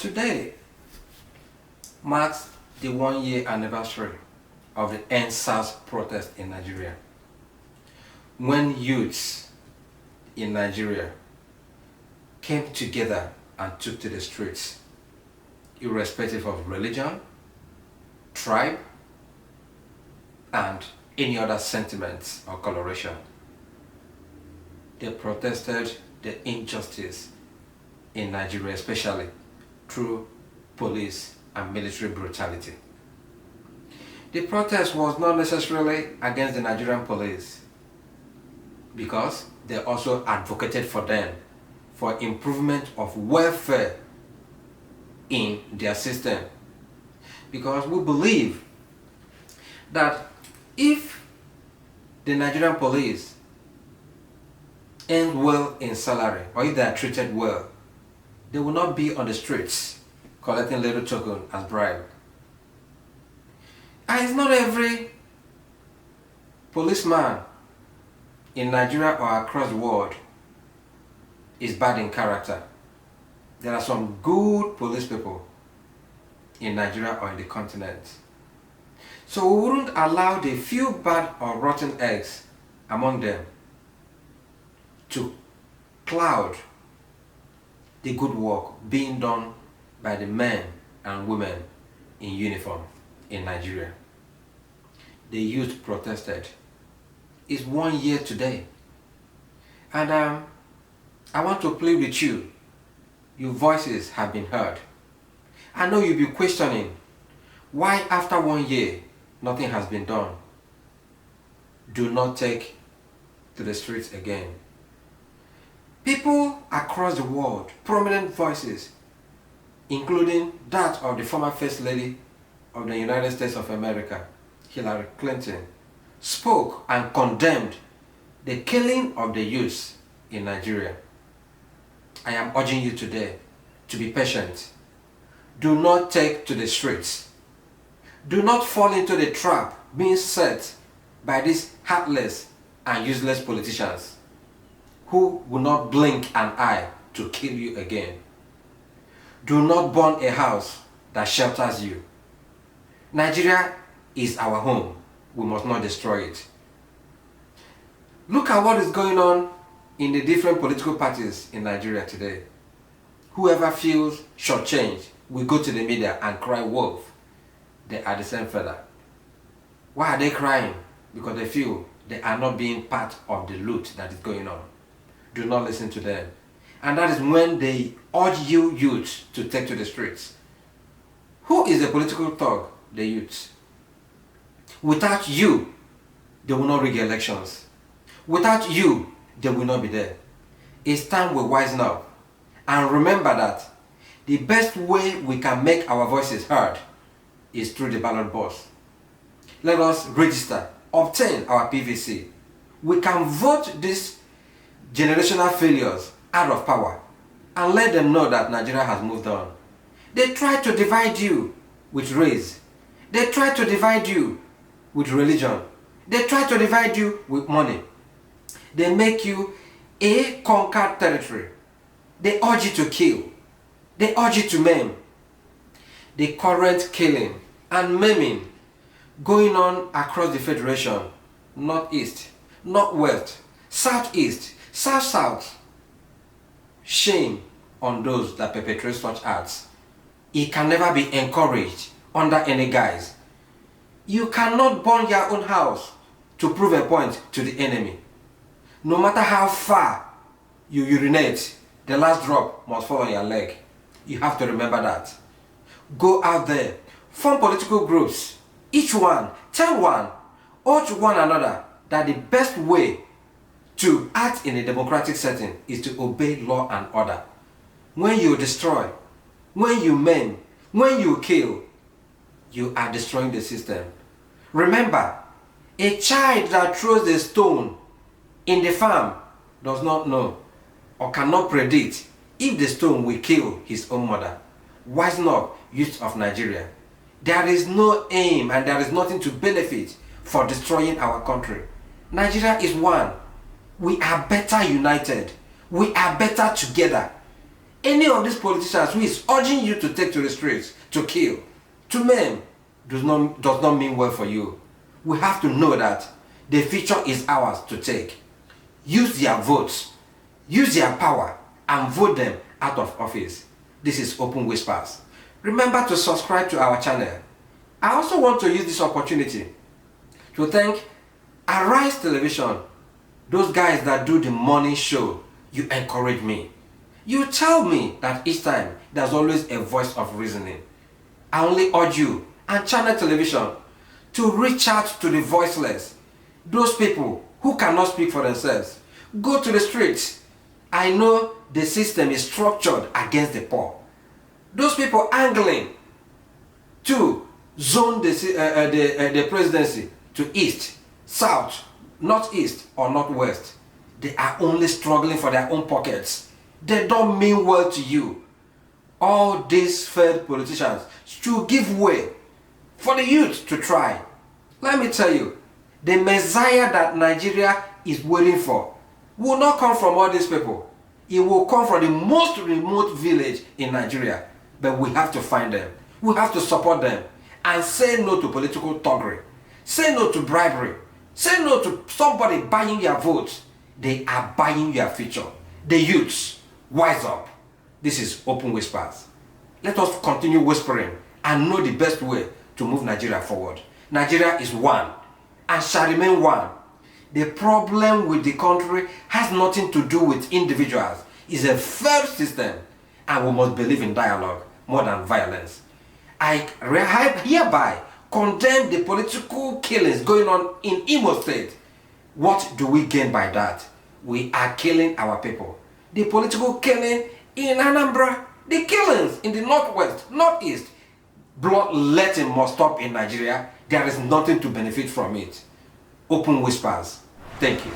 Today marks the 1 year anniversary of the EndSARS protest in Nigeria, when youths in Nigeria came together and took to the streets, irrespective of religion, tribe, and any other sentiments or coloration. They protested the injustice in Nigeria, especially through police and military brutality. The protest was not necessarily against the Nigerian police, because they also advocated for them for improvement of welfare in their system. Because we believe that if the Nigerian police earn well in salary, or if they are treated well, they will not be on the streets collecting little token as bribe. And it's not every policeman in Nigeria or across the world is bad in character. There are some good police people in Nigeria or in the continent. So we wouldn't allow the few bad or rotten eggs among them to cloud the good work being done by the men and women in uniform in Nigeria. The youth protested. It's 1 year today. And I want to plead with you. Your voices have been heard. I know you'll be questioning why after 1 year nothing has been done. Do not take to the streets again. People across the world, prominent voices, including that of the former First Lady of the United States of America, Hillary Clinton, spoke and condemned the killing of the youths in Nigeria. I am urging you today to be patient. Do not take to the streets. Do not fall into the trap being set by these heartless and useless politicians who will not blink an eye to kill you again. Do not burn a house that shelters you. Nigeria is our home. We must not destroy it. Look at what is going on in the different political parties in Nigeria today. Whoever feels shortchanged will go to the media and cry wolf. They are the same feather. Why are they crying? Because they feel they are not being part of the loot that is going on. Do not listen to them. And that is when they urge you youths to take to the streets. Who is the political thug? The youths. Without you, they will not rig elections. Without you, they will not be there. It's time we wisen up and remember that the best way we can make our voices heard is through the ballot box. Let us register, obtain our PVC. We can vote these generational failures out of power and let them know that Nigeria has moved on. They try to divide you with race. They try to divide you with religion. They try to divide you with money. They make you a conquered territory. They urge you to kill. They urge you to maim. The current killing and maiming going on across the Federation, northeast, northwest, southeast, south-south. Shame on those that perpetrate such acts. It can never be encouraged under any guise. You cannot burn your own house to prove a point to the enemy. No matter how far you urinate, the last drop must fall on your leg. You have to remember that. Go out there, form political groups. Each one, tell one, urge one another that the best way to act in a democratic setting is to obey law and order. When you destroy, when you maim, when you kill, you are destroying the system. Remember, a child that throws a stone in the farm does not know or cannot predict if the stone will kill his own mother. Wisen up, youth of Nigeria. There is no aim and there is nothing to benefit for destroying our country. Nigeria is one. We are better united. We are better together. Any of these politicians who is urging you to take to the streets, to kill, to maim, does not mean well for you. We have to know that the future is ours to take. Use their votes, use their power, and vote them out of office. This is Open Whispers. Remember to subscribe to our channel. I also want to use this opportunity to thank Arise Television, those guys that do the morning show. You encourage me. You tell me that each time there's always a voice of reasoning. I only urge you and Channel Television to reach out to the voiceless, those people who cannot speak for themselves. Go to the streets. I know the system is structured against the poor. Those people angling to zone the presidency to east, south, northeast, or northwest, they are only struggling for their own pockets. They don't mean well to you. All these failed politicians should give way for the youth to try. Let me tell you, the Messiah that Nigeria is waiting for will not come from all these people. It will come from the most remote village in Nigeria. But we have to find them. We have to support them and say no to political thuggery. Say no to bribery. Say no to somebody buying your votes. They are buying your future. The youths, wise up. This is Open Whispers. Let us continue whispering and know the best way to move Nigeria forward. Nigeria is one and shall remain one. The problem with the country has nothing to do with individuals. It's a failed system, and we must believe in dialogue more than violence. I hereby condemn the political killings going on in Imo State. What do we gain by that? We are killing our people. The political killing in Anambra, the killings in the northwest, northeast, bloodletting must stop in Nigeria. There is nothing to benefit from it. Open Whispers. Thank you.